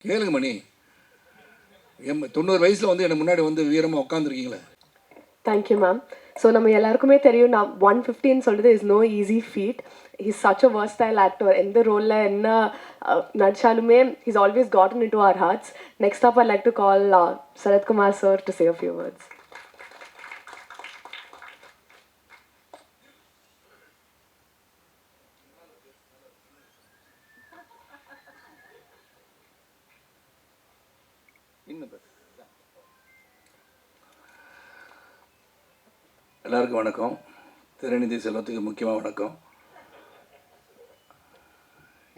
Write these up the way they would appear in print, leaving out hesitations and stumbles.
கேளுங்க மணி, 90 வயசில் வந்து எனக்கு முன்னாடி வந்து வீரமாக உட்காந்துருக்கீங்களே. Thank you ma'am. ஸோ நம்ம எல்லாருக்குமே தெரியும், நான் 150 சொல்கிறது is no easy feat. He's such a versatile actor. எந்த ரோலில் என்ன நடிச்சாலுமே he's always gotten in to our hearts. Next up I like to call Sarathkumar sir to say a few words. எல்லாருக்கும் வணக்கம். திரைநிதி செல்வத்துக்கு முக்கியமாக வணக்கம்.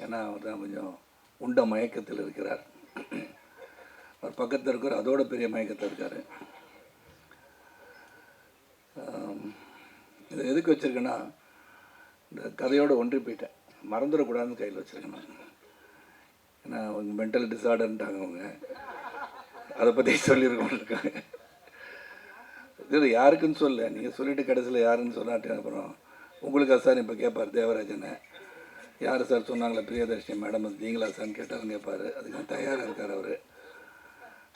ஏன்னா அவர் தான் கொஞ்சம் உண்ட மயக்கத்தில் இருக்கிறார். அவர் பக்கத்தில் இருக்கிற அதோட பெரிய மயக்கத்தில் இருக்கார். இதை எதுக்கு வச்சுருக்கேன்னா, இந்த கதையோடு ஒன்றி போயிட்டேன், மறந்துடக்கூடாதுன்னு கையில் வச்சுருக்கேன் நான். ஏன்னா அவங்க மென்டல் டிஸார்டர்ன்ட்டாங்க, அவங்க அதை பற்றி சொல்லியிருக்கோம் இருக்காங்க. இது யாருக்குன்னு சொல்ல, நீங்கள் சொல்லிவிட்டு கடைசியில் யாருன்னு சொல்லாட்டேன். அப்புறம் உங்களுக்கு சார் இப்போ கேட்பார் தேவராஜனை, யார் சார் சொன்னாங்களே பிரியதர்ஷினி மேடம் அது நீங்களா சார்னு கேட்டாருன்னு கேட்பார். அதுக்கு தயாராக இருக்கார் அவர்.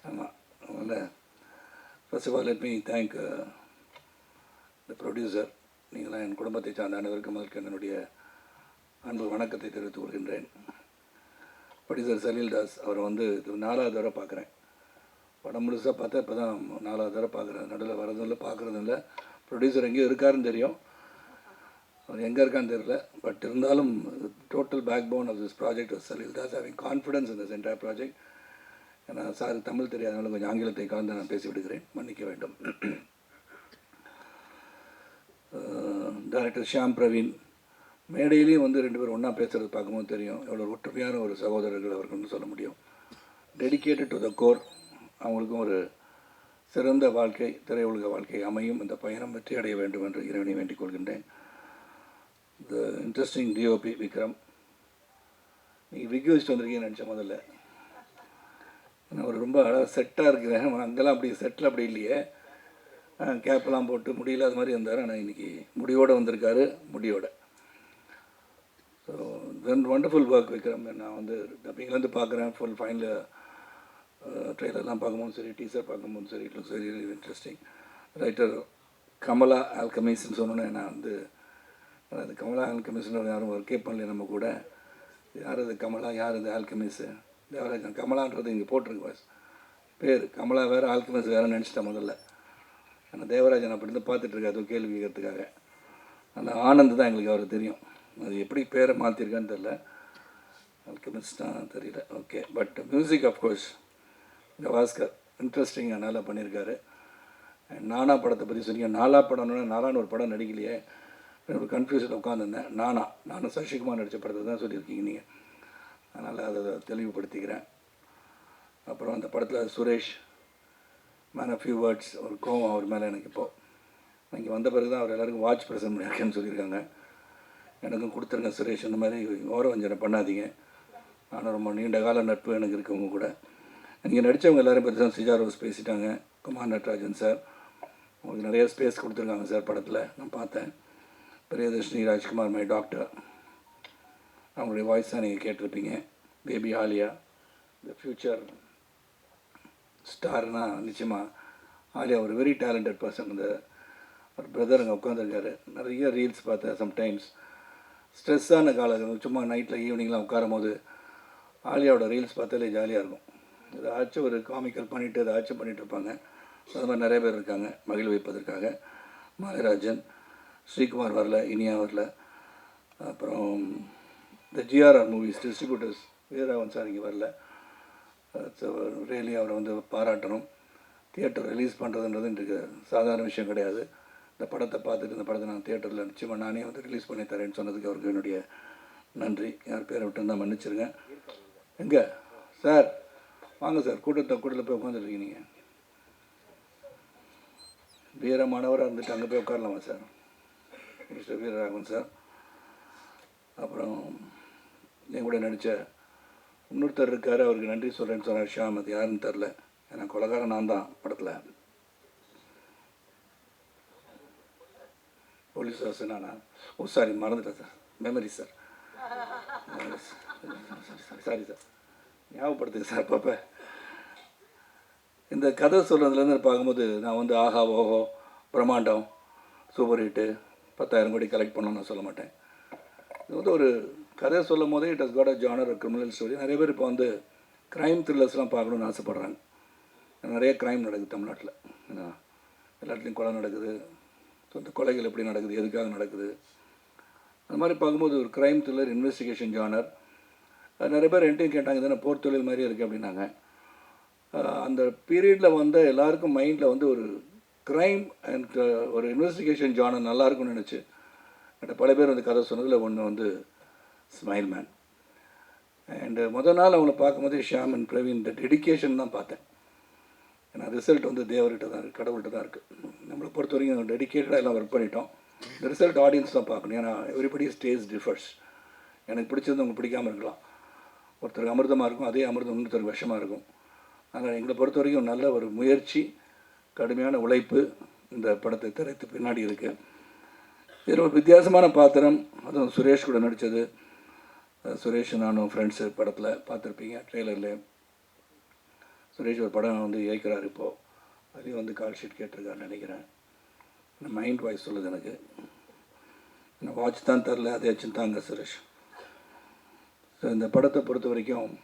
ஆமாம், அதனால் first of all let me thank the producer. நீங்களாம் என் குடும்பத்தை சார்ந்த அனைவருக்கும் முதல்க்கு என்னுடைய அன்பு வணக்கத்தை தெரிவித்துக் கொள்கின்றேன். ப்ரொடியூசர் சலீல் தாஸ் அவரை வந்து 4வது தடவை பார்க்குறேன். படம் முழுசாக பார்த்தா இப்போ தான் 4வது தடவை பார்க்குறேன். நடுவில் வரதும் இல்லை, பார்க்குறதும் இல்லை. ப்ரொடியூசர் எங்கேயும் இருக்காருன்னு தெரியும், அவர் எங்கே இருக்கான்னு தெரியல. பட் இருந்தாலும் total backbone of this project was Salil Das. Having confidence in this entire project. ஏன்னா சார் தமிழ் தெரியாதனால கொஞ்சம் ஆங்கிலத்தை கலந்து நான் பேசி விடுகிறேன், மன்னிக்க வேண்டும். டைரக்டர் ஷியாம் பிரவீன், மேடையிலையும் வந்து 2 பேரும் ஒன்றா பேசுகிறது பார்க்கும்போது தெரியும் எவ்வளோ ஒற்றுமையான ஒரு சகோதரர்கள் அவர்கள்னு சொல்ல முடியும். Dedicated to the core. அவங்களுக்கும் ஒரு சிறந்த வாழ்க்கை, திரையுலக வாழ்க்கை அமையும். இந்த பயணம் வெற்றி அடைய வேண்டும் என்று இறைவனை வேண்டிக் கொள்கின்றேன். த இன்ட்ரெஸ்டிங் டிஓபி விக்ரம், நீங்கள் விக் வச்சுட்டு வந்திருக்கீங்கன்னு நினச்சேன் முதல்ல. ஏன்னா அவர் ரொம்ப அழகாக செட்டாக இருக்கிறேன். அங்கெல்லாம் அப்படி செட்டில் அப்படி இல்லையே, கேப்லாம் போட்டு முடியல அது மாதிரி இருந்தார். ஆனால் இன்றைக்கி முடியோடு வந்திருக்காரு, முடியோட. So then wonderful work Vikram. நான் வந்து டப்பிங்லேருந்து பார்க்குறேன், ஃபுல் ஃபைனல் ட்ரெய்லர்லாம் பார்க்கும்போது சரி, டீசர் பார்க்கும்போது சரி, it looks very interesting. Writer Kamala ஆல்கமிஸ்ன்னு சொன்னோன்னே நான் வந்து அது கமலா ஆல்கமிஸ்ன்னு யாரும் ஒர்க்கே பண்ணல நம்ம கூட. யார் அது கமலா, யார் அது ஆல்கமிஸு? தேவராஜன் கமலான்றது இங்கே போட்டிருக்கு பாஸ் பேர். கமலா வேறு, ஆல்கமிஸ் வேறு நினச்சிட்டேன் முதல்ல. ஆனால் தேவராஜன் அப்படி இருந்து பார்த்துட்ருக்காரு அது கேள்வி கேட்கறதுக்காக. அந்த ஆனந்த் தான் எங்களுக்கு அவர் தெரியும், அது எப்படி பேரை மாற்றிருக்கான்னு தெரில. ஆல்கமிஸ்ட் தான் தெரியல. Okay, but music of course Gavaskar இன்ட்ரெஸ்டிங்காக நல்லா பண்ணியிருக்காரு. நானா படத்தை பற்றி சொன்னீங்க. நாலா படம்னு நாலான்னு ஒரு படம் நடிக்கலையே, ஒரு கன்ஃபியூஷன் உட்காந்துருந்தேன். நானும் சசிகுமார் நடித்த படத்தை தான் சொல்லியிருக்கீங்க நீங்கள், அதனால் அதை தெளிவுபடுத்திக்கிறேன். அப்புறம் அந்த படத்தில் Suresh man of few words, ஒரு கோவம் அவர் மேலே எனக்கு இப்போது இங்கே வந்த பிறகு தான் அவர் எல்லாருக்கும் வாட்ச் ப்ரெசன்ட் பண்ணியிருக்கேன்னு சொல்லியிருக்காங்க. எனக்கும் கொடுத்துருங்க சுரேஷ், இந்த மாதிரி ஓரவஞ்சனை பண்ணாதீங்க. ஆனால் ரொம்ப நீண்ட கால நட்பு எனக்கு இருக்கவங்க கூட. இங்கே நடித்தவங்க எல்லோரும் பெருசாக சிஜா ரோஸ் பேசிட்டாங்க, குமார் நட்ராஜன் சார் உங்களுக்கு நிறைய ஸ்பேஸ் கொடுத்துருக்காங்க சார் படத்தில், நான் பார்த்தேன். பிரியதர்ஷினி ராஜ்குமார் மை டாக்டர், அவங்களுடைய வாய்ஸ் தான் நீங்கள் கேட்டிருப்பீங்க. பேபி ஆலியா, த ஃப்யூச்சர் ஸ்டார்னால் நிச்சயமாக ஆலியா ஒரு வெரி டேலண்டட் பர்சன். இந்த ஒரு பிரதர் அங்கே உட்காந்துருக்காரு. நிறைய ரீல்ஸ் பார்த்தேன். சம்டைம்ஸ் ஸ்ட்ரெஸ்ஸான காலம் சும்மா நைட்டில் ஈவினிங்லாம் உட்காரும் போது ஆலியாவோட ரீல்ஸ் பார்த்தாலே ஜாலியாக இருக்கும். ஏதாச்சும் ஒரு காமிக்கல் பண்ணிவிட்டு ஏதாச்சும் பண்ணிகிட்ருப்பாங்க. அது மாதிரி நிறைய பேர் இருக்காங்க மகிழ் வைப்பதற்காக. மாயராஜன், ஸ்ரீகுமார் வரல, இனியா வரல. அப்புறம் இந்த ஜிஆர்ஆர் மூவிஸ் டிஸ்ட்ரிபியூட்டர்ஸ் வீரராவன் சார் இங்கே வரல. ரியலி அவரை வந்து பாராட்டணும். தியேட்டர் ரிலீஸ் பண்ணுறதுன்றது இன்றைக்கு சாதாரண விஷயம் கிடையாது. இந்த படத்தை பார்த்துட்டு இந்த படத்தை நான் தியேட்டரில் நிச்சயமாக நானே வந்து ரிலீஸ் பண்ணி தரேன்னு சொன்னதுக்கு அவருக்கு என்னுடைய நன்றி. யார் பேரை விட்டுருந்தால் மன்னிச்சிருங்க. எங்கே சார் வாங்க சார், கூட்டத்தில் போய் உட்காந்துருக்கீங்க. நீங்கள் வீரமானவராக இருந்துட்டு அங்கே போய் உட்காரலாமா சார்? Mister Veeraraghavan sir. அப்புறம் என் கூட நடித்த இன்னொருத்தர் இருக்கார், அவருக்கு நன்றி சொல்கிறேன்னு சொன்னார் ஷியாம். அது யாருன்னு தெரில, ஏன்னா கொலகாரன் நான் தான் படத்தில். போலீஸ் வாசனா ஓ சாரி மறந்துட்டேன் sir, memory sir, sorry sir. ஞாபகப்படுத்துங்க சார் பாப்பா. இந்த கதை சொல்கிறதுலேருந்து பார்க்கும்போது நான் வந்து ஆஹா ஓஹோ பிரம்மாண்டம் சூப்பர் ஹிட்டு 10,000 கோடி கலெக்ட் பண்ணணும்னு நான் சொல்ல மாட்டேன். இது வந்து ஒரு கதை சொல்லும் போதே it has got a genre criminal story. நிறைய பேர் இப்போ வந்து க்ரைம் த்ரில்லர்ஸ்லாம் பார்க்கணுன்னு ஆசைப்பட்றாங்க. நிறைய க்ரைம் நடக்குது தமிழ்நாட்டில். ஏன்னா எல்லாத்துலேயும் கொலை நடக்குது, சொந்த கொலைகள் எப்படி நடக்குது, எதுக்காக நடக்குது, அந்த மாதிரி பார்க்கும்போது ஒரு க்ரைம் த்ரில்லர் இன்வெஸ்டிகேஷன் ஜானர். நிறைய பேர் என்கிட்டையும் கேட்டாங்க தானே போர் தொழில் மாதிரியே இருக்குது அப்படின்னாங்க. அந்த பீரியடில் வந்து எல்லாருக்கும் மைண்டில் வந்து ஒரு க்ரைம் அண்ட் ஒரு இன்வெஸ்டிகேஷன் ஜானர் நல்லாயிருக்கும்னு நினச்சி என்கிட்ட பல பேர் வந்து கதை சொன்னதில் ஒன்று வந்து ஸ்மைல் மேன். அண்டு முதல் நாள் அவங்கள பார்க்கும்போது ஷியாம் அண்ட் பிரவீன் இந்த டெடிக்கேஷன் தான் பார்த்தேன். ஏன்னா ரிசல்ட் வந்து தேவர்கிட்ட தான் இருக்குது, கடவுள்கிட்ட தான் இருக்குது. நம்மளை பொறுத்த வரைக்கும் டெடிக்கேட்டடாக எல்லாம் ஒர்க் பண்ணிட்டோம். இந்த ரிசல்ட் ஆடியன்ஸ் தான் பார்க்கணும். ஏன்னா எவ்ரிபடி ஸ்டேஜ் டிஃபர்ஸ். எனக்கு பிடிச்சது உங்களுக்கு பிடிக்காமல் இருக்கலாம். ஒருத்தருக்கு அமிர்தமாக இருக்கும், அதே அமிர்தம் இன்னொருத்தருக்கு விஷமாக இருக்கும். அதனால் எங்களை பொறுத்த வரைக்கும் நல்ல ஒரு முயற்சி, கடுமையான உழைப்பு இந்த படத்தை திரைத்து பின்னாடி இருக்குது. இதில் ஒரு வித்தியாசமான பாத்திரம், அதுவும் சுரேஷ் கூட நடித்தது. சுரேஷ் நானும் ஃப்ரெண்ட்ஸு படத்தில் பார்த்துருப்பீங்க ட்ரெய்லரில். சுரேஷ் ஒரு படம் வந்து இயக்கிறார் இப்போது. அதுலேயும் வந்து கால் ஷீட் கேட்டிருக்காருன்னு நினைக்கிறேன். மைண்ட் வாய்ஸ் சொல்லுது எனக்கு. நான் வாட்ச் தான் தரல, அதே தாங்க சுரேஷ். ஸோ இந்த படத்தை பொறுத்த வரைக்கும்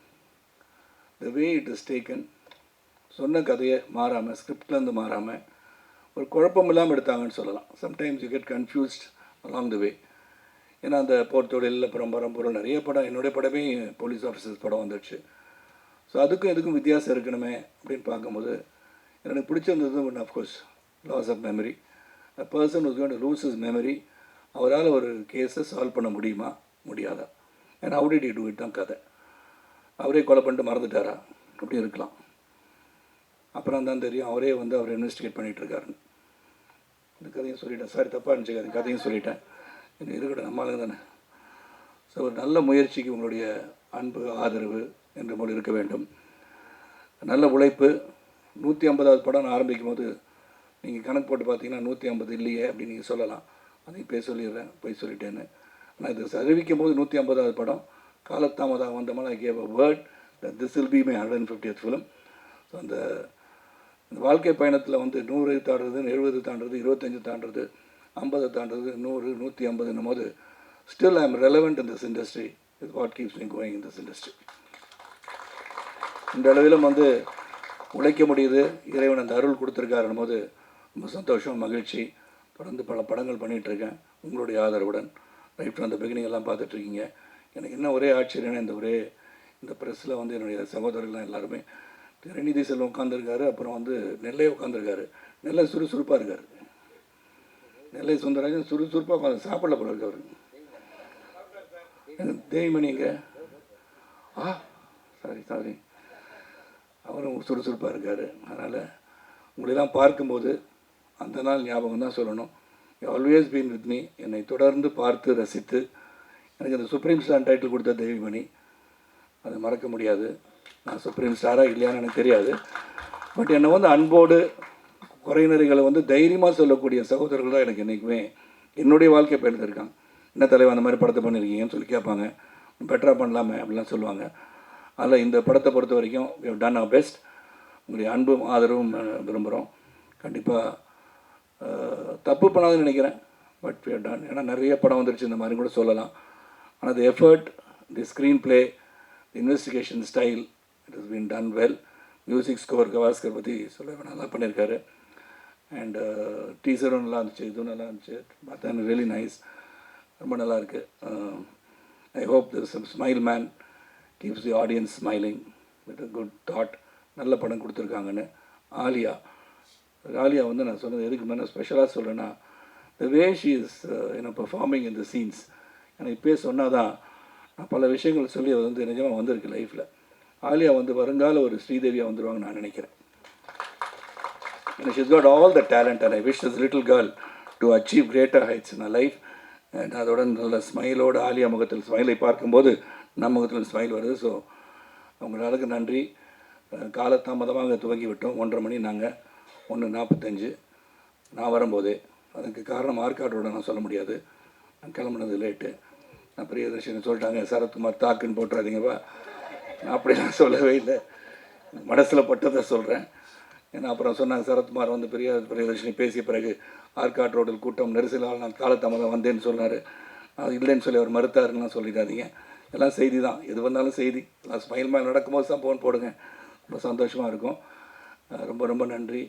த வே இட் இஸ் டேக்கன், சொன்ன கதையை மாறாமல், ஸ்கிரிப்ட்லேருந்து மாறாமல், ஒரு குழப்பம் இல்லாமல் எடுத்தாங்கன்னு சொல்லலாம். Sometimes you get confused along the way. ஏன்னா அந்த போர் தொழிலில் பரம்பொருள் நிறைய படம், என்னுடைய படமே போலீஸ் ஆஃபீஸர்ஸ் படம் வந்துடுச்சு. ஸோ அதுக்கும் இதுக்கும் வித்தியாசம் இருக்கணுமே அப்படின்னு பார்க்கும்போது எனக்கு பிடிச்சிருந்தது ஒன்று of course loss of memory. A person was going to lose his memory. அவரால் ஒரு கேஸை சால்வ் பண்ண முடியுமா முடியாதா? ஏன்னா how did you do it தான் கதை. அவரே கொலை பண்ணிட்டு மறந்துட்டாரா? அப்படி இருக்கலாம். அப்புறம் தான் தெரியும் அவரே வந்து அவர் இன்வெஸ்டிகேட் பண்ணிகிட்ருக்காருன்னு. இந்த கதையும் சொல்லிட்டேன், சாரி தப்பாக இருந்துச்சு, கதையும் சொல்லிட்டேன். இன்னும் இருக்கட்டும், நம்மளுங்க தானே. ஸோ ஒரு நல்ல முயற்சிக்கு உங்களுடைய அன்பு ஆதரவு என்று போல் இருக்க வேண்டும். நல்ல உழைப்பு. 150வது படம் நான் ஆரம்பிக்கும் போது நீங்கள் கணக்கு போட்டு பார்த்தீங்கன்னா 150 இல்லையே அப்படின்னு நீங்கள் சொல்லலாம். அதையும் போய் சொல்லிடுறேன், போய் சொல்லிட்டேன்னு. ஆனால் இது அறிவிக்கும் போது 150வது படம். காலத்தாமதாக வந்தமால் I gave a word that this will be my 150th film. So அந்த வாழ்க்கை பயணத்தில் வந்து 100 தாண்டுறது, 70 தாண்டுறது, 25 தாண்டுறது, 50 தாண்டுறது, 100, 150 போது still I am relevant in this industry. Is what keeps me going in this industry. இந்த அளவிலும் வந்து உழைக்க முடியுது. இறைவன் அந்த அருள் கொடுத்துருக்காருன்னும் போது ரொம்ப சந்தோஷம், மகிழ்ச்சி. தொடர்ந்து பல படங்கள் பண்ணிகிட்ருக்கேன் உங்களுடைய ஆதரவுடன். ரைட் ஃப்ரம் த பிகினிங் எல்லாம் பார்த்துட்ருக்கீங்க. எனக்கு என்ன ஒரே ஆச்சரியம்னா இந்த ப்ரெஸ்ஸில் வந்து என்னுடைய சகோதரர்கள்லாம் எல்லாருமே திரைநிதி செல்வம் உட்காந்துருக்காரு, அப்புறம் வந்து நெல்லை உட்காந்துருக்காரு. நெல்லை சுறுசுறுப்பாக இருக்கார். நெல்லை சுந்தரராஜன் சுறுசுறுப்பாக உட்காந்து சாப்பிடல போல இருக்கு அவருக்கு. தேவிமணிங்க சாரி அவரும் சுறுசுறுப்பாக இருக்கார். அதனால் உங்களெல்லாம் பார்க்கும்போது அந்த நாள் ஞாபகம் தான் சொல்லணும். You always been with me. என்னை தொடர்ந்து பார்த்து ரசித்து எனக்கு அந்த சுப்ரீம் ஸ்டார் டைட்டில் கொடுத்த தேவிமணி, அது மறக்க முடியாது. நான் சுப்ரீம் ஸ்டாராக இல்லையான்னு எனக்கு தெரியாது. பட் என்னை வந்து அன்போடு குறைநிறைகளை வந்து தைரியமாக சொல்லக்கூடிய சகோதரர்கள் தான் எனக்கு என்றைக்குமே என்னுடைய வாழ்க்கை பயணத்தில் இருக்காங்க. என்ன தலைவர் அந்த மாதிரி படத்தை பண்ணியிருக்கீங்கன்னு சொல்லி கேட்பாங்க. பெட்டராக பண்ணலாமே அப்படிலாம் சொல்லுவாங்க. அதில் இந்த படத்தை பொறுத்த வரைக்கும் we have done our best. உங்களுடைய அன்பும் ஆதரவும் விரும்புகிறோம். கண்டிப்பாக தப்பு பண்ணாதுன்னு நினைக்கிறேன். But we have done. ஏன்னா நிறைய படம் வந்துடுச்சு இந்த மாதிரி கூட சொல்லலாம். ஆனால் the effort, the screenplay, the investigation style, it has been done well. Music score Gavaskar பற்றி சொல்ல நல்லா பண்ணியிருக்காரு. அண்ட் டீசரும் நல்லா இருந்துச்சு, இதுவும் நல்லா இருந்துச்சு. பார்த்தா ரியலி நைஸ், ரொம்ப நல்லாயிருக்கு. I hope this smile man keeps the audience smiling with a good thought. நல்ல படம் கொடுத்துருக்காங்கன்னு. ஆலியா வந்து நான் சொன்னது எதுக்கு மேலே ஸ்பெஷலாக சொல்கிறேன்னா, the way she is performing in the scenes. எனக்கு இப்போயே சொன்னால் தான் நான் பல விஷயங்கள் சொல்லி அது வந்து நிஜமாக வந்திருக்கு லைஃப்பில். ஆலியா வந்து வருங்கால ஒரு ஸ்ரீதேவியாக வந்துடுவாங்கன்னு நான் நினைக்கிறேன். She is got all the talent and I wish this little girl to achieve greater heights in life. And அதோட நல்ல ஸ்மைலோடு ஆலியா முகத்தில் ஸ்மைலை பார்க்கும்போது நம்ம முகத்தில் ஸ்மைல் வருது. ஸோ அவங்களுக்கு நன்றி. காலதாமதமாக துவங்கி விட்டோம். 1:30 மணி, நாங்கள் 1:45 நான் வரும்போதே. அதுக்கு காரணம் ஆர்காட்டோட நான் சொல்ல முடியாது, நான் கிளம்புனது லேட்டு. நான் பிரியதர்ஷினி சொல்லிட்டாங்க, சரத்குமார் தாக்குன்னு போட்டுறாதீங்கப்பா, நான் அப்படிலாம் சொல்லவே இல்லை, மனசில் பட்டதை சொல்கிறேன். ஏன்னா அப்புறம் சொன்னாங்க, சரத்குமார் வந்து பிரியதர்ஷினி பேசிய பிறகு ஆர்காட் ரோடில் கூட்டம் நெரிசலால் நான் காலதாமதம் வந்தேன்னு சொன்னார். அது இல்லைன்னு சொல்லி அவர் மறுத்தாருலாம் சொல்லிடாதீங்க. எல்லாம் செய்தி தான், எது வந்தாலும் செய்தி. நான் ஸ்மைல் மேல் நடக்கும்போது தான் ஃபோன் போடுங்க, ரொம்ப சந்தோஷமாக இருக்கும். ரொம்ப ரொம்ப நன்றி.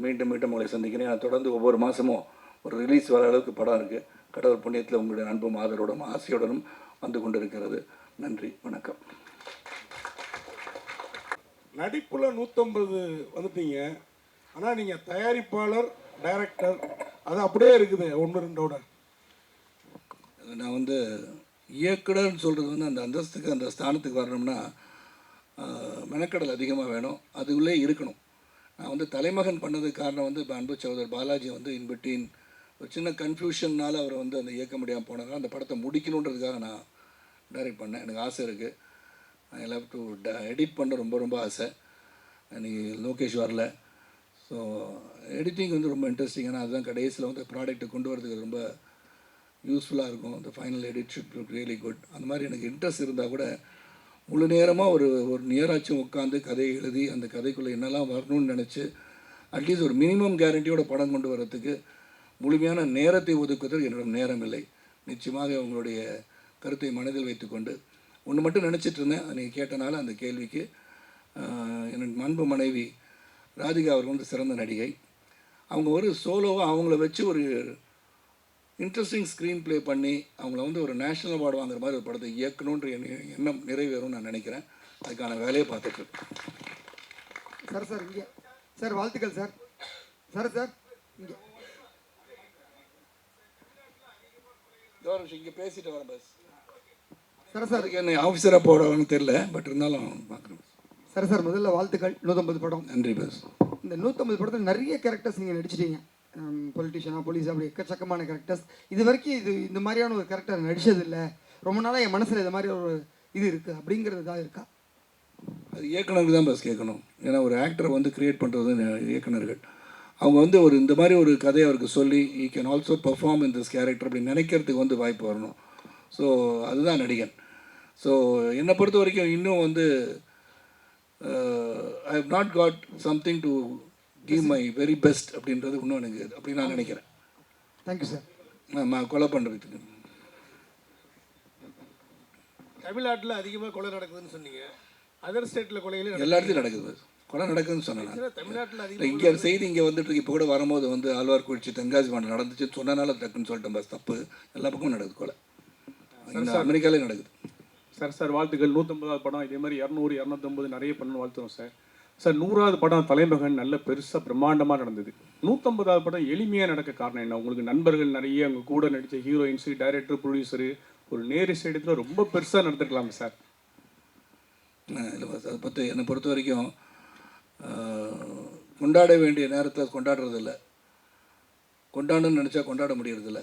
மீண்டும் மீண்டும் உங்களை சந்திக்கிறேன். நான் தொடர்ந்து ஒவ்வொரு மாதமும் ஒரு ரிலீஸ் வர அளவுக்கு படம் இருக்குது. கடவுள் புண்ணியத்தில் உங்களுடைய அன்பும் ஆதரவுடனும் ஆசையுடனும் வந்து கொண்டு இருக்கிறது. நன்றி, வணக்கம். நடிப்பில் 150 வந்துட்டீங்க, ஆனால் நீங்கள் தயாரிப்பாளர், டைரக்டர் அது அப்படியே இருக்குது 1-2ஓட. நான் வந்து இயக்குனர்னு சொல்கிறது வந்து அந்த அந்தஸ்துக்கு அந்த ஸ்தானத்துக்கு வரணும்னா மெனக்கடல் அதிகமாக வேணும், அதுக்குள்ளே இருக்கணும். நான் வந்து தலைமகன் பண்ணதுக்கு காரணம் வந்து இப்போ அன்பு சகோதரர் பாலாஜி வந்து இன்பிட்வீன் ஒரு சின்ன கன்ஃபியூஷன்னால் அவரை வந்து அந்த இயக்க முடியாமல் போனதுனால அந்த படத்தை முடிக்கணுன்றதுக்காக நான் டைரக்ட் பண்ணேன். எனக்கு ஆசை இருக்குது, ஐ லவ் டு எடிட் பண்ண ரொம்ப ரொம்ப ஆசை. அன்றைக்கி லோகேஷ் வரல. ஸோ எடிட்டிங் வந்து ரொம்ப இன்ட்ரெஸ்டிங். ஏன்னா அதுதான் கடைசியில் வந்து ப்ராடக்ட்டை கொண்டு வரதுக்கு ரொம்ப யூஸ்ஃபுல்லாக இருக்கும். அந்த final edit should look really good. அந்த மாதிரி எனக்கு இன்ட்ரெஸ்ட் இருந்தால் கூட முழு நேரமாக ஒரு நேராச்சும் உட்காந்து கதையை எழுதி அந்த கதைக்குள்ளே என்னெல்லாம் வரணும்னு நினச்சி அட்லீஸ்ட் ஒரு மினிமம் கேரண்டியோட படம் கொண்டு வரத்துக்கு முழுமையான நேரத்தை ஒதுக்குவதற்கு என்னிடம் நேரம் இல்லை. நிச்சயமாக உங்களுடைய கருத்தை மனதில் வைத்துக்கொண்டு ஒன்று மட்டும் நினச்சிட்டு இருந்தேன். நீங்கள் கேட்டனால அந்த கேள்விக்கு என் அன்பு மனைவி ராதிகா அவர்கள் வந்து சிறந்த நடிகை. அவங்க ஒரு சோலோவாக அவங்கள வச்சு ஒரு இன்ட்ரெஸ்டிங் ஸ்க்ரீன் ப்ளே பண்ணி அவங்கள வந்து ஒரு நேஷ்னல் அவார்டு வாங்குற மாதிரி ஒரு படத்தை இயக்கணுன்ற எண்ணம் நிறைவேறும்னு நான் நினைக்கிறேன். அதுக்கான வேலையை பார்த்துட்ருக்கேன். சார் இங்கே சார் வாழ்த்துக்கள் சார். சார் இங்கே இங்கே பேசிட்டு வரேன் பஸ். சார் அதுக்கு என்ன ஆஃபீஸராக போடுவாங்கன்னு தெரியல, பட் இருந்தாலும் பார்க்குறேன். சார் முதல்ல வாழ்த்துக்கள். 150 படம். நன்றி பஸ். இந்த 150 படத்தில் நிறைய கேரக்டர்ஸ் நீங்கள் நடிச்சிட்டீங்க. பொலிட்டிஷியனாக, போலீஸ், அப்படி எக்கச்சக்கமான கேரக்டர்ஸ். இது வரைக்கும் இந்த மாதிரியான ஒரு கேரக்டர் நடித்ததில்லை, ரொம்ப நாளாக என் மனசில் இது மாதிரி ஒரு இது இருக்குது அப்படிங்கிறது தான் இருக்கா? அது இயக்குனருக்கு தான் பஸ் கேட்கணும். ஏன்னா ஒரு ஆக்டரை வந்து க்ரியேட் பண்ணுறது இயக்குனர்கள். அவங்க வந்து ஒரு இந்த மாதிரி ஒரு கதையை அவருக்கு சொல்லி ஈ can also perform in this character அப்படி நினைக்கிறதுக்கு வந்து வாய்ப்பு வரணும். ஸோ அதுதான் நடிகன். ஸோ என்னை பொறுத்த வரைக்கும் இன்னும் வந்து I have not got something to give my very best அப்படின்றது இன்னும் எனக்கு அப்படி நான் நினைக்கிறேன். Thank you sir. நான் கொலை பண்ணுறதுக்கு தமிழ்நாட்டில் அதிகமாக கொலை நடக்குதுன்னு சொன்னீங்க, அதர் ஸ்டேட்டில் கொலைகளும் எல்லா இடத்துலையும் நடக்குது. கொலை நடக்குதுன்னு சொன்னேன். தமிழ்நாட்டில் இல்லை, இங்கே செய்தி இங்கே வந்துட்டு இப்போ கூட வரும்போது வந்து ஆழ்வார்குறிச்சி தென்காசி மாவட்டம் நடந்துச்சுன்னு சொன்னனால டக்குன்னு சொல்லிட்டேன் பஸ். தப்பு எல்லா பக்கமும் நடக்குது கொலை. அமெரிக்காலே நடக்குது. சார் வாழ்த்துக்கள். 150வது படம் இதே மாதிரி 200 250 நிறைய பண்ணணும் வாழ்த்துறோம் சார். 100வது படம் தலைமகன் நல்ல பெருசாக பிரம்மாண்டமாக நடந்தது. 150வது படம் எளிமையாக நடக்க காரணம் என்ன? உங்களுக்கு நண்பர்கள் நிறைய, அவங்க கூட நடித்த ஹீரோயின்ஸு, டைரக்டர், ப்ரொடியூசரு, ஒரு நேரு ஸ்டேடியத்தில் ரொம்ப பெருசாக நடந்துருக்கலாம் சார். இல்லை பஸ், அதை பற்றி என்னை பொறுத்த வரைக்கும் கொண்டாட வேண்டிய நேரத்தில் கொண்டாடுறதில்ல, கொண்டாடணும்னு நினச்சா கொண்டாட முடியறதில்ல,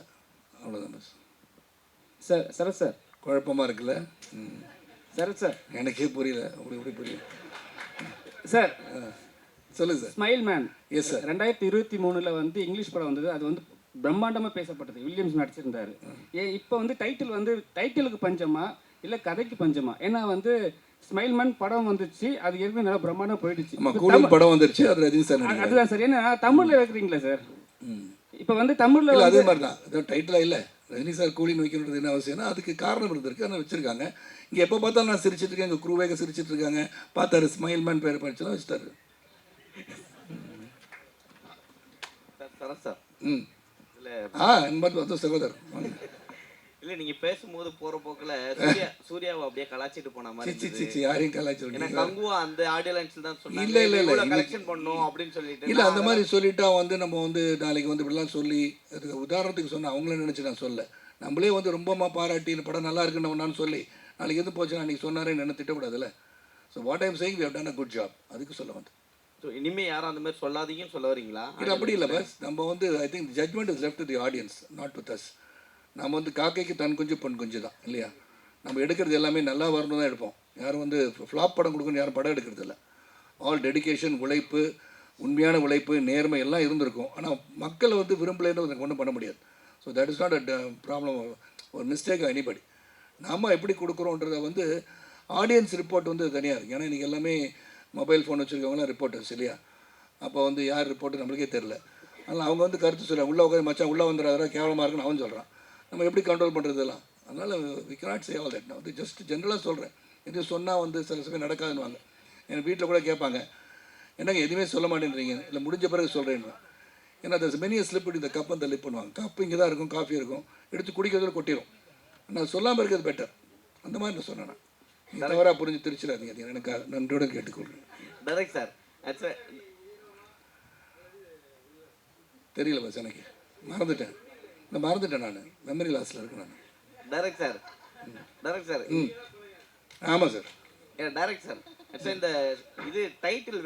அவ்வளோதான் பஸ். சார் குழப்பமாக இருக்குல்ல? சார் எனக்கே புரியல, அப்படி எப்படி புரியல சார். சொல்லுங்கள் sir. Smile man. Yes sir. 2023 வந்து இங்கிலீஷ் படம் வந்தது. அது வந்து பிரம்மாண்டமாக பேசப்பட்டது. வில்லியம்ஸ் நடிச்சிருந்தாரு. இப்போ வந்து டைட்டிலுக்கு பஞ்சமா இல்லை கதைக்கு பஞ்சமா? ஏன்னா வந்து ஸ்மைல் மேன் படம் வந்துச்சு, அது ஏற்கனவே நல்லா பிரம்மாண்டமாக போயிடுச்சு. படம் வந்துருச்சு, அது ரஜினி சார். அதுதான் சார். ஏன்னா தமிழில் வைக்கிறீங்களா சார்? இப்போ வந்து தமிழில் அதே மாதிரி தான். அதான் டைட்டிலாக இல்லை, ரஜினி சார் கூலின்னு வைக்கணுன்றது என்ன அவசியம்னா அதுக்கு காரணம் இருந்திருக்கு, அதை வச்சுருக்காங்க. இங்கே எப்போ பார்த்தாலும் நான் சிரிச்சிட்டு இருக்கேன், எங்கள் குரூவேக சிரிச்சிட்டு இருக்காங்க. பார்த்தாரு ஸ்மைல் மேன் பேர் படிச்சுலாம் வச்சுட்டாரு. சார் இந்த மாதிரி வந்து சகோதரர் இல்லை, நீங்கள் பேசும்போது போகிற போக்கில் சூர்யாவை அப்படியே கலாச்சிட்டு போன மாதிரி. யாரையும் கலாச்சி கங்குவா அந்த ஆடியோ லைன்ஸில் தான் சொன்னாங்க, இல்லை கலெக்ஷன் பண்ணோம் அப்படின்னு சொல்லிட்டு. இல்லை, அந்த மாதிரி சொல்லிட்டா வந்து நம்ம வந்து நாளைக்கு வந்து இப்படிலாம் சொல்லி, அதுக்கு உதாரணத்துக்கு சொன்னால் அவங்கள நினச்சி நான் சொல்ல, நம்மளே வந்து ரொம்பமா பாராட்டி இந்த படம் நல்லா இருக்குன்னு நான் சொல்லி நாளைக்கு எது போச்சு நான் இன்றைக்கி சொன்னாரே என்ன திட்டக்கூடாதுல்ல. So what I'm saying we have done a good job, அதுக்கு சொல்ல வந்து. ஸோ இனிமேல் யாரும் அந்த மாதிரி சொல்லாதீங்கன்னு சொல்ல வரீங்களா? இது அப்படி இல்லை பஸ். நம்ம வந்து I think judgement is left to the audience, not with us. நம்ம வந்து காக்கைக்கு தன் குஞ்சு பொன் குஞ்சு தான் இல்லையா? நம்ம எடுக்கிறது எல்லாமே நல்லா வரணும் தான் எடுப்போம். யாரும் வந்து ஃப்ளாப் படம் கொடுக்கணும் யாரும் படம் எடுக்கிறது இல்லை. ஆல் டெடிக்கேஷன், உழைப்பு, உண்மையான உழைப்பு, நேர்மை எல்லாம் இருந்திருக்கும். ஆனால் மக்களை வந்து விரும்பலைன்னு ஒன்றும் பண்ண முடியாது. So that is not a problem, ஒரு மிஸ்டேக் எனிபடி. நாம் எப்படி கொடுக்குறோன்றதை வந்து ஆடியன்ஸ் ரிப்போர்ட் வந்து தனியாக இருக்குது. ஏன்னா இன்றைக்கி எல்லாமே மொபைல் ஃபோன் வச்சுருக்கவங்களாம் ரிப்போர்ட்டர்ஸ் இல்லையா? அப்போ வந்து யார் ரிப்போர்ட்டு நம்மளுக்கே தெரில. அதனால் அவங்க வந்து கருத்து சொல்கிறாங்க, உள்ளே உட்காந்து மச்சான் உள்ளே வந்துடாதா கேவலமாக இருக்குன்னு அவன் சொல்கிறான். நம்ம எப்படி கண்ட்ரோல் பண்ணுறதெல்லாம்? அதனால் we cannot say all that. நான் வந்து ஜஸ்ட் ஜென்ரலாக சொல்கிறேன். இது சொன்னால் வந்து சில சமயம் நடக்காதுன்னு என் வீட்டில் கூட கேட்பாங்க, என்னங்க எதுவுமே சொல்ல மாட்டேன்றீங்க, இல்லை முடிஞ்ச பிறகு சொல்கிறேன்னு. ஏன்னா அது மெனியை ஸ்லிப் இந்த கப் அந்த லிப் பண்ணுவாங்க. கப்பு இங்கே தான் இருக்கும், காஃபி இருக்கும், எடுத்து குடிக்கிறதுல கொட்டிடும். நான் சொல்லாமல் இருக்கிறது பெட்டர். அந்த மாதிரி நான் சொன்னேன். நான் தவறாக புரிஞ்சு திருச்சிடாதீங்க. அது எனக்கு நன்றியோட கேட்டுக்கொள்கிறேன். டைரக்ட் சார் தெரியல பஸ், எனக்கு மறந்துட்டேன். நான் மெமரி லாஸில் இருக்கேன் நான். டைரக்ட் சார் ஆமாம் சார். டைரக்ட் சார் இந்த இது டைட்டில்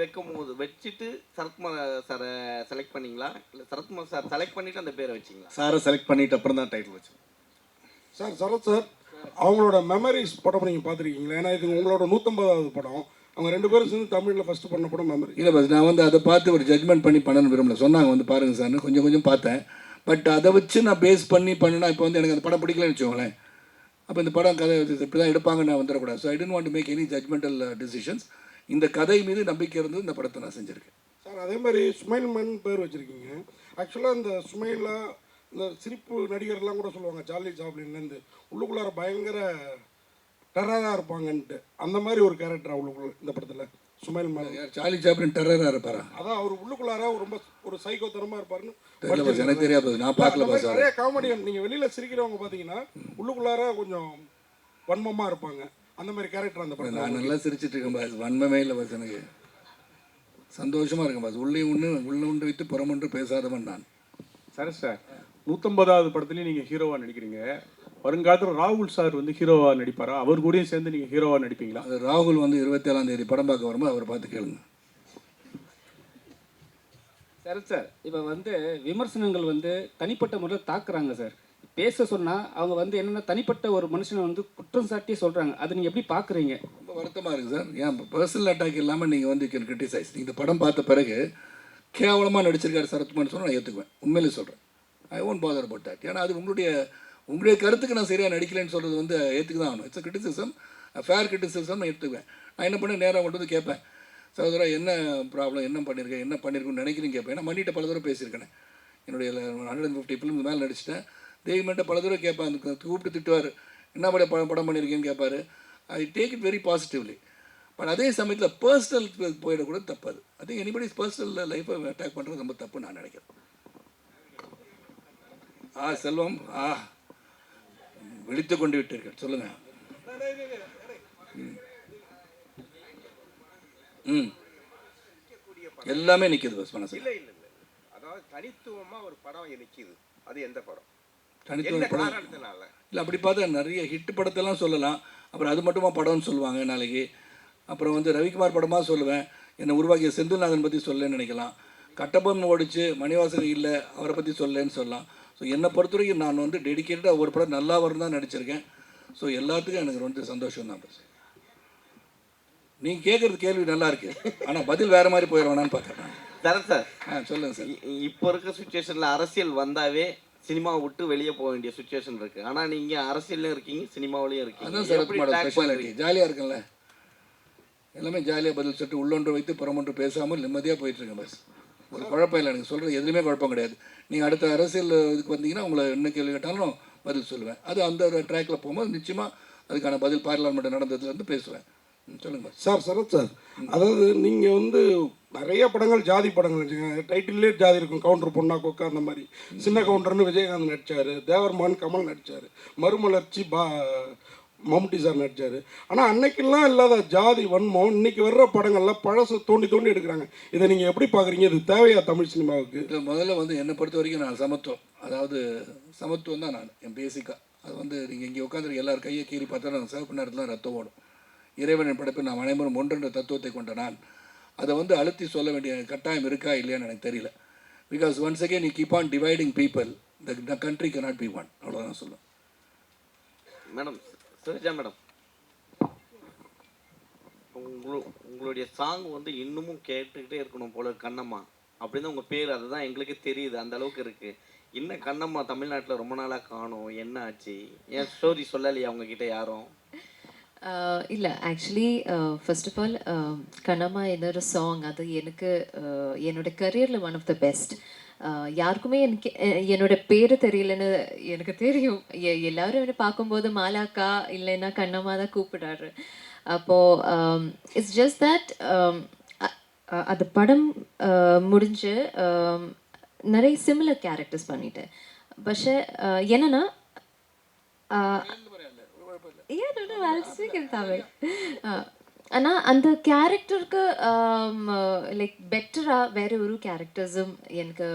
வச்சுட்டு சரத்குமார் சாரை செலக்ட் பண்ணீங்களா, இல்லை சரத்குமார் சார் செலக்ட் பண்ணிட்டு அந்த பேரை வச்சிங்களா? சாரை செலக்ட் பண்ணிட்டு அப்புறம் தான் டைட்டில் வச்சோம். சார் சரத் சார், அவங்களோட மெமரிஸ் படம் நீங்கள் பார்த்துருக்கீங்களா? ஏன்னா இது உங்களோட 150வது படம். அவங்க 2 பேரும் சேர்ந்து தமிழில் ஃபஸ்ட்டு பண்ண படம் மெமரி. இல்லை பஸ், நான் வந்து அதை பார்த்து ஒரு ஜட்மெண்ட் பண்ணி பண்ணணும்னு விரும்பல. சொன்னாங்க வந்து பாருங்கள் சார்னு, கொஞ்சம் பார்த்தேன். பட் அதை வச்சு நான் பேஸ் பண்ணினா இப்போ வந்து எனக்கு அந்த படம் பிடிக்கலன்னு வச்சுக்கோங்களேன். அப்போ இந்த படம் கதை இப்படி தான் எடுப்பாங்கன்னு நான் வந்துடக்கூடாது. So I don't want to make any judgemental decisions. இந்த கதை மீது நம்பிக்கை இருந்து இந்த படத்தை நான் செஞ்சுருக்கேன். சார் அதே மாதிரி சுமைல் மன் பேர் வச்சுருக்கீங்க. ஆக்சுவலாக இந்த சுமைலாக இந்த சிரிப்பு நடிகர்லாம் கூட சொல்லுவாங்க சார்லி சாப்ளின்லேருந்து உள்ளுக்குள்ளார பயங்கர டெரராக இருப்பாங்கன்ட்டு. அந்த மாதிரி ஒரு கேரக்டர் அவளுக்குள்ள இந்த படத்தில் சுமைல் மன். சார்லி சாப்ளின் டெரராக இருப்பாரா? அதான் அவர் உள்ளுக்குள்ளார ரொம்ப ஒரு சைக்கோத்தனமாக இருப்பாருன்னு எனக்கு தெரியாது, நான் பார்க்கல பஸ். நிறைய காமெடியன் நீங்கள் வெளியில் சிரிக்கிறவங்க பார்த்தீங்கன்னா உள்ளுக்குள்ளார கொஞ்சம் வன்மமாக இருப்பாங்க. அந்த மாதிரி கேரக்டர் அந்த படம். நான் நல்லா சிரிச்சிட்டு இருக்கேன் பாஸ், வன்மமே இல்லை பாஸ். எனக்கு சந்தோஷமாக இருக்கேன் பாஸ். உள்ள உண்டு வைத்து புறமொன்று பேசாதவன் நான். சரி சார், 150வது படத்துலேயும் நீங்கள் ஹீரோவாக நடிக்கிறீங்க. வருங்காலத்தில் ராகுல் சார் வந்து ஹீரோவாக நடிப்பாரா? அவர் கூடயும் சேர்ந்து நீங்கள் ஹீரோவாக நடிப்பீங்களா? அது ராகுல் வந்து 27ஆம் தேதி படம் பார்க்க வரும்போது அவரை பார்த்து கேளுங்க. சார் இப்போ வந்து விமர்சனங்கள் வந்து தனிப்பட்ட முறையில் தாக்குறாங்க சார். பேச சொன்னால் அவங்க வந்து என்னென்ன தனிப்பட்ட ஒரு மனுஷனை வந்து குற்றம் சாட்டி சொல்கிறாங்க. அதை நீங்கள் எப்படி பார்க்குறீங்க? ரொம்ப வருத்தமாக இருக்குது சார். ஏன் பர்சனல் அட்டாக் இல்லாமல் நீங்கள் வந்து கேன் கிரிட்டிசைஸ். நீங்கள் இந்த படம் பார்த்த பிறகு கேவலமாக நடிச்சிருக்காரு சரத்குமார்னு சொன்னால் நான் ஏற்றுக்குவேன். உண்மையிலே சொல்கிறேன். I won't father about that. ஏன்னா அது உங்களுடைய கருத்துக்கு நான் சரியாக நடிக்கலைன்னு சொல்கிறது வந்து ஏற்றுக்கு தான் ஆகணும். It's criticism, fair criticism. நான் ஏற்றுக்குவேன். நான் என்ன பண்ணேன், நேராக கொண்டு வந்து கேட்பேன், சகோதரா என்ன ப்ராப்ளம், என்ன பண்ணியிருக்குன்னு நினைக்கிறீங்க கேட்பேன். ஏன்னா மன்னிட்ட பல தடவை பேசியிருக்கேன். என்னுடைய 150 ஃபிலிம் மேலே நடிச்சிட்டேன். தெய்வமெண்ட்ட பல தடவை கேட்பேன். அந்த கூப்பிட்டு திட்டுவார், என்ன படம் பண்ணியிருக்கேன்னு கேட்பார். I take it very positively. But அதே சமயத்தில் பர்சனல் போயிடக்கூட தப்பாது. அதே எனிபடிஸ் பர்சனல் லைஃப்பை அட்டாக் பண்ணுறது ரொம்ப தப்பு நான் நினைக்கிறேன். செல்வம் விழித்து கொண்டு விட்டீர்கள், சொல்லுங்கள். எல்லாமே நிற்கிது பஸ் மனசு. இல்லை அதாவது தனித்துவமாக ஒரு படம் நிற்கிது. அது எந்த படம்? தனித்துவ படம் இல்லை. அப்படி பார்த்தா நிறைய ஹிட் படத்தெல்லாம் சொல்லலாம். அப்புறம் அது மட்டுமா படம்னு சொல்லுவாங்க நாளைக்கு. அப்புறம் வந்து ரவிக்குமார் படமாக சொல்லுவேன். என்னை உருவாக்கிய செந்தில்நாதன் பற்றி சொல்லலன்னு நினைக்கலாம். கட்டபொம்மன் ஓடிச்சு மணிவாசன் இல்லை அவரை பற்றி சொல்லலன்னு சொல்லலாம். ஸோ என்னை பொறுத்த வரைக்கும் நான் வந்து டெடிக்கேட்டடாக ஒரு படம் நல்லா வரும் தான் நடிச்சிருக்கேன். ஸோ எல்லாத்துக்கும் எனக்கு ரொம்ப சந்தோஷம் தான். பஸ் நீங்கள் கேட்குறது கேள்வி நல்லா இருக்கு, ஆனால் பதில் வேறு மாதிரி போயிடுவேனான்னு பார்க்குறேன். சார் சொல்லுங்கள் சார். இப்போ இருக்க சுச்சுவேஷனில் அரசியல் வந்தாவே சினிமாவை விட்டு வெளியே போக வேண்டிய சுச்சுவேஷன் இருக்குது. ஆனால் நீங்கள் அரசியல்லையும் இருக்கீங்க, சினிமாவிலையும் இருக்கீங்க. அதான் சார் ஸ்பெஷாலிட்டி. ஜாலியாக இருக்குல்ல, எல்லாமே ஜாலியாக பதில் சொல்லிட்டு உள்ளொன்று வைத்து புறமொன்று பேசாமல் நிம்மதியாக போயிட்டுருக்கேன். பஸ் ஒரு குழப்பம் இல்லை. எனக்கு சொல்கிறது எதுவுமே குழப்பம் கிடையாது. நீங்கள் அடுத்த அரசியல் இதுக்கு வந்தீங்கன்னா உங்களை என்ன கேள்வி கேட்டாலும் பதில் சொல்லுவேன். அது அந்த ட்ராக்கில் போகும்போது நிச்சயமாக அதுக்கான பதில் பார்லிமெண்ட் நடந்ததுலேருந்து பேசுவேன். சொல்லுங்கள் சார். சரத் சார், அதாவது நீங்கள் வந்து நிறைய படங்கள் ஜாதி படங்கள் நடிச்சிங்க. டைட்டிலே ஜாதி இருக்கும். கவுண்டர் பொண்ணா கொக்கா அந்த மாதிரி. சின்ன கவுண்டர்னு விஜயகாந்த் நடித்தார். தேவர்மான் கமல் நடித்தார். மறுமலர்ச்சி மம்முட்டி சார் நடித்தார். ஆனால் அன்னைக்கெல்லாம் இல்லாத ஜாதி வன்மம் இன்னைக்கு வர்ற படங்கள்லாம் பழசு தோண்டி எடுக்கிறாங்க. இதை நீங்கள் எப்படி பார்க்குறீங்க? இது தேவையா தமிழ் சினிமாவுக்கு? இல்லை, முதல்ல வந்து என்னை பொறுத்த வரைக்கும் நான் சமத்துவம், அதாவது சமத்துவம் தான் நான் என் பேசிக்காக. அது வந்து நீங்கள் இங்கே உட்காந்துருக்க எல்லாரும் கையை கீறி பார்த்தா நான் சிவப்பு நேரத்தில் ரத்தம் ஓடும். இறைவனின் படைப்பில் நாம் அனைவரும் ஒன்றென்ற தத்துவத்தை கொண்ட நான் அதை வந்து அழுத்தி சொல்ல வேண்டிய கட்டாயம் இருக்கா இல்லையான்னு எனக்கு தெரியல. Because once again you keep on dividing people, the country cannot be one. அவ்வளோதான் சொல்லுவேன். மேடம் சுரேஜா மேடம், உங்களுடைய சாங் வந்து இன்னமும் கேட்டுக்கிட்டே இருக்கணும் போல. கண்ணம்மா அப்படின்னு உங்கள் பேர், அதுதான் எங்களுக்கு தெரியுது, அந்த அளவுக்கு இருக்குது. இன்னும் கண்ணம்மா தமிழ்நாட்டில் ரொம்ப நாளாக காணும், என்ன ஆச்சு? ஏன் ஸ்டோரி சொல்லலையா அவங்கக்கிட்ட யாரும்? இல்லை actually first of all Kannamma என்னோட சாங் அது எனக்கு என்னோட கரியரில் ஒன் ஆஃப் த பெஸ்ட். யாருக்குமே எனக்கு என்னோட பேர் தெரியலன்னு எனக்கு தெரியும். எல்லாரும் என்னை பார்க்கும்போது மாலாக்கா இல்லைன்னா கண்ணம்மா தான் கூப்பிடாரு. அப்போது இட்ஸ் ஜஸ்ட் தட் அது படம் முடிஞ்சு நிறைய சிமிலர் கேரக்டர்ஸ் பண்ணிட்டேன். பட் என்னன்னா ஆனால் அந்த கேரக்டருக்கு லைக் பெட்டராக வேறு ஒரு கேரக்டர்ஸும் எனக்கு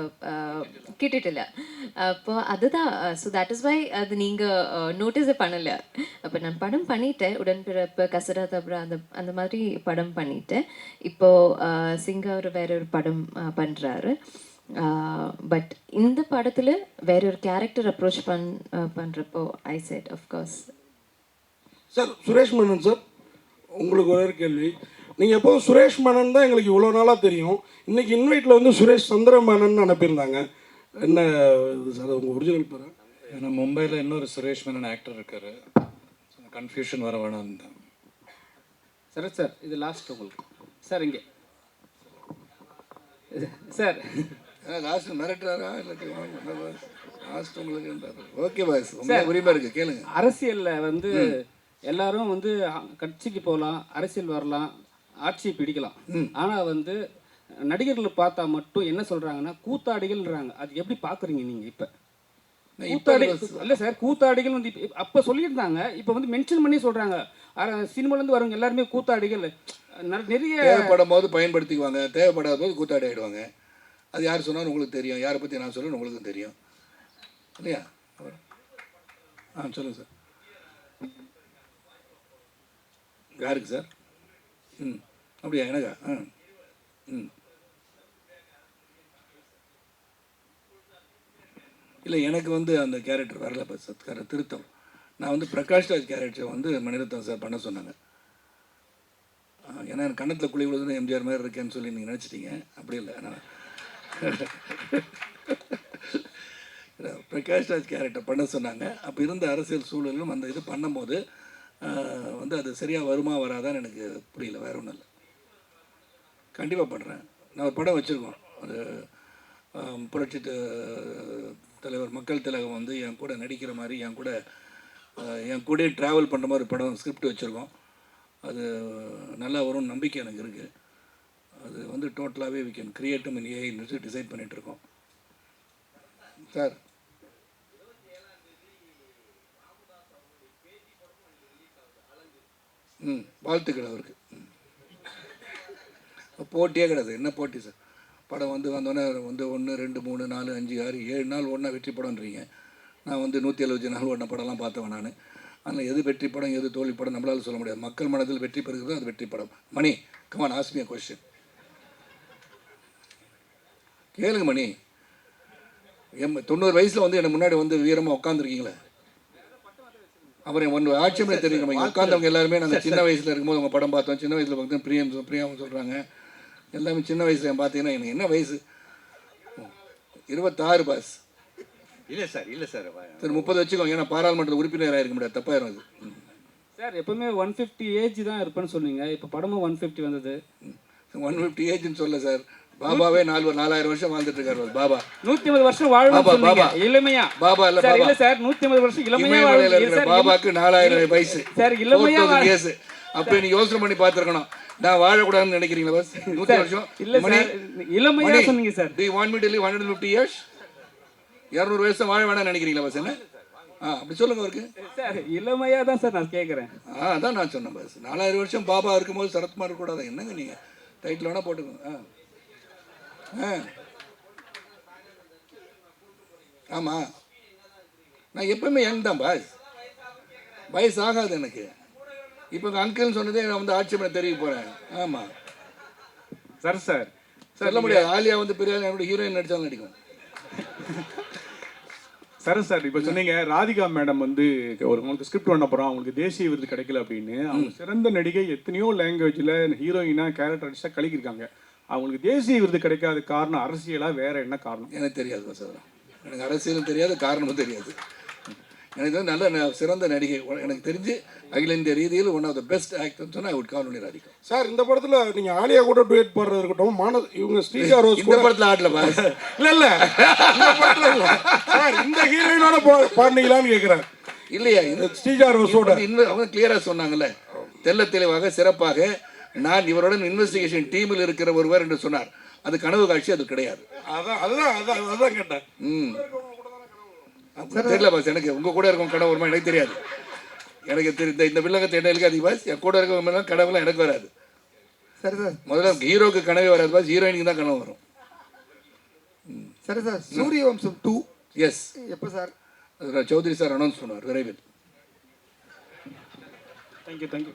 கிட்டிட்டில்ல. அப்போ அதுதான். ஸோ தட் இஸ் வை அது நீங்கள் நோட்டீஸே பண்ணலை. அப்போ நான் படம் பண்ணிட்டேன், உடன்பிறப்பு, கசரா தப்ரா, அந்த மாதிரி படம் பண்ணிட்டேன். இப்போது சிங்கா அவர் வேற ஒரு படம் பண்ணுறாரு. பட் இந்த படத்தில் வேற ஒரு கேரக்டர் அப்ரோச் பண்ணுறப்போ ஐ set of course. Sir Suresh Menon sir, உங்களுக்கு ஒரே ஒரு கேள்வி. நீங்கள் எப்போதும் சுரேஷ் மேனன் தான் எங்களுக்கு இவ்வளோ நாளாக தெரியும். இன்றைக்கி இன்வைட்டில் வந்து சுரேஷ் சந்திர மேனன் அனுப்பியிருந்தாங்க. என்ன இது சார் உங்கள் ஒரிஜினல் பேர்? ஏன்னா மும்பையில் இன்னொரு சுரேஷ் மேனன் ஆக்டர் இருக்கார், கன்ஃபியூஷன் வர வேணாம் தான். சரத் சார், இது லாஸ்ட் உங்களுக்கு சார். இங்கே சார் லாஸ்ட் மிரட்டுறாரா இல்லை லாஸ்ட் உங்களுக்கு? ஓகே பாஸ், உங்களுக்கு உரிமை இருக்குது, கேளுங்க. அரசியலில் வந்து எல்லாரும் வந்து கட்சிக்கு போகலாம், அரசியல் வரலாம், ஆட்சியை பிடிக்கலாம். ஆனால் வந்து நடிகர்களை பார்த்தா மட்டும் என்ன சொல்கிறாங்கன்னா கூத்தாடிகள்ன்றாங்க. அது எப்படி பார்க்குறீங்க நீங்கள்? இப்போ கூத்தாடி இல்லை சார், கூத்தாடிகள் வந்து அப்போ சொல்லியிருந்தாங்க, இப்போ வந்து மென்ஷன் பண்ணி சொல்கிறாங்க. சினிமாலேருந்து வரவங்க எல்லாருமே கூத்தாடிகள். நிறைய தேவைப்படும் போது பயன்படுத்திக்குவாங்க, தேவைப்படாத போது கூத்தாடி ஆகிடுவாங்க. அது யார் சொன்னாலும் உங்களுக்கு தெரியும், யாரை பற்றி நான் சொல்லணும் உங்களுக்கும் தெரியும் இல்லையா? சொல்லுங்கள் சார். யாருக்கு சார்? அப்படியா? எனக்கா? இல்லை, எனக்கு வந்து அந்த கேரக்டர் வரல. இப்போ சத்கார திருத்தம். நான் வந்து பிரகாஷ் ராஜ் கேரக்டரை வந்து மணிரத்னம் சார் பண்ண சொன்னாங்க. ஏன்னா எனக்கு கண்ணத்தில் குழி விழுதுன்னு எம்ஜிஆர் மாதிரி இருக்கேன்னு சொல்லி நீங்கள் நினச்சிட்டீங்க. அப்படி இல்லை, நான் பிரகாஷ் ராஜ் கேரக்டர் பண்ண சொன்னாங்க. அப்போ இருந்த அரசியல் சூழலும் அந்த இது பண்ணும்போது வந்து அது சரியாக வருமா வராதான்னு எனக்கு புரியல. வேறு ஒன்றும் இல்லை, கண்டிப்பாக பண்ணுறேன். நான் ஒரு படம் வச்சுருக்கோம், அது புரட்சி தலைவர் மக்கள் திலகம் வந்து என் கூட நடிக்கிற மாதிரி, என் கூட ட்ராவல் பண்ணுற மாதிரி படம் ஸ்கிரிப்ட் வச்சுருக்கோம். அது நல்லா வரும்னு நம்பிக்கை எனக்கு இருக்குது. அது வந்து டோட்டலாகவே வி கேன் கிரியேட்டும் இன் ஏஐன்னு டிசைட் பண்ணிகிட்ருக்கோம் சார். வாழ்த்துக்கள் அவருக்கு. போட்டியே கிடையாது. என்ன போட்டி சார்? படம் வந்து வந்தோடனே வந்து 1 2 3 4 5 6 7 நாள் ஒன்றா வெற்றி படம்ன்றீங்க. நான் வந்து 170 நாள் ஒன்றா படம்லாம் பார்த்தவன் நான். ஆனால் எது வெற்றி படம் எது தோல்வி படம் நம்மளால் சொல்ல முடியாது. மக்கள் மனதில் வெற்றி பெறுகிறது அது வெற்றி படம். Mani, come on, ask me a question. கேளுங்க மணி. 90 வயசில் வந்து எனக்கு முன்னாடி வந்து வீரமாக உட்காந்துருக்கீங்களே, அப்புறம் ஒன்று ஆட்சியமே தெரியுங்க. உட்காந்தவங்க எல்லாருமே நாங்கள் சின்ன வயசில் இருக்கும்போது உங்கள் படம் பார்த்தோம். சின்ன வயசில் பார்த்தீங்கன்னா பிரியாவும் சொல்கிறாங்க. எல்லாமே சின்ன வயசில் பார்த்தீங்கன்னா எனக்கு என்ன வயசு? 26 பாஸ். இல்லை சார், இல்லை சார், சரி 30 வச்சுக்கோங்க. ஏன்னா பாராளுமன்ற உறுப்பினராக இருக்க முடியாது, தப்பாயிரும் அது. சார் எப்பவுமே 150 ஏஜ் தான் இருப்பேன்னு சொன்னீங்க. இப்போ படமும் 150 வந்தது. 150 ஏஜ்னு சொல்ல சார். பாபாவே 4000 வருஷம் வாழ்ந்துட்டு இருக்காரு. பாபா 150 வருஷம் வாழணும் சொன்னீங்க. இளமையா பாபா இல்ல சார், இல்ல சார் 150 வருஷம் இளமையா வாழணும். பாபாக்கு 4000 வயசு சார், இளமையா வயசு. அப்ப நீ யோசனை பண்ணி பாத்துக்கணும். நான் வாழக்கூடாதுன்னு நினைக்கிறீங்களா? பஸ் 100 வருஷம் இல்ல சார், இளமையா சொன்னீங்க sir. Do you want me to live 150 years? 200 வருஷம் வாழ வேணாம்னு நினைக்கிறீங்களா? பஸ் என்ன அப்படி சொல்லுங்க அவருக்கு. சார் இளமையா தான் சார் நான் கேட்குறேன். அதான் நான் சொன்னேன். பஸ் 4000 வருஷம் பாபா இருக்கும்போது சரத்குமார் இருக்கக்கூடாது. என்னங்க நீங்கள் டைட்டில் வேணால் போட்டுக்கோங்க. ஆமாம், நான் எப்பவுமே யங் தான் பாஸ், வயசு ஆகாது எனக்கு. இப்போ அங்கிள்னு சொன்னதே நான் வந்து ஆட்சி பண்ண தெரிய போகிறேன். ஆமாம் சார் சொல்ல முடியாது. ஆலியா வந்து பெரிய என்னோட ஹீரோயின் நடித்தாலும் நடிக்கும். சார் இப்போ சொன்னீங்க ராதிகா மேடம் வந்து உங்களுக்கு ஸ்கிரிப்ட் பண்ண போகிறோம், அவங்களுக்கு தேசிய விருது கிடைக்கல அப்படின்னு. அவங்க சிறந்த நடிகை, எத்தனையோ லாங்குவேஜில் ஹீரோயினாக கேரக்டர் அடிச்சா கலக்கியிருக்காங்க. அவங்களுக்கு தேசிய விருது கிடைக்காத காரணம் அரசியலா வேற என்ன காரணம்? எனக்கு தெரியாது சார். எனக்கு அரசியலும் தெரியாது, காரணமும் தெரியாது. எனக்கு வந்து நல்ல சிறந்த நடிகை. எனக்கு தெரிஞ்சு அகில இந்திய ரீதியில் ஒன் ஆஃப் த பெஸ்ட் ஆக்டர்னு சொன்னால் I would call only Radhika. Sir இந்த படத்துல நீங்க ஆலியா கூட டுவேட் பாடுறது இருக்கட்டும், இவங்க ஸ்ரீஜா ரோஸ் இந்த படத்தில் ஆடல பாரு. இல்ல இந்த படத்துல இல்ல சார், இந்த ஹீரோயினோட பாடுனீங்களான்னு கேட்குறேன். இல்லையா, இந்த ஸ்ரீஜா ரோஸோட அவங்க கிளியராக சொன்னாங்கல்ல, தெல்ல தெளிவாக சிறப்பாக நான் இவருடன் இன்வெஸ்டிகேஷன் டீமில் இருக்கிற ஒருவர் என்று சொன்னார். அது கனவு காட்சி, அது கிடையாது. அதான் கேட்டேன். தெரியல பாஸ், எனக்கு உங்க கூட இருக்கும் கனவு வருமா எனக்கு தெரியாது. எனக்கு தெரிந்த இந்த வில்லங்கத்தை என்ன இருக்கு அதிக பாஸ், என் கூட இருக்க கனவுலாம் எனக்கு வராது. சரி சார். முதல்ல ஹீரோக்கு கனவே வராது பாஸ், ஹீரோயினுக்கு தான் கனவு வரும். சரி சார், சூரியவம்சம் 2 எஸ் எப்போ சார்? சௌத்ரி சார் அனௌன்ஸ் பண்ணுவார் விரைவில். தேங்க்யூ.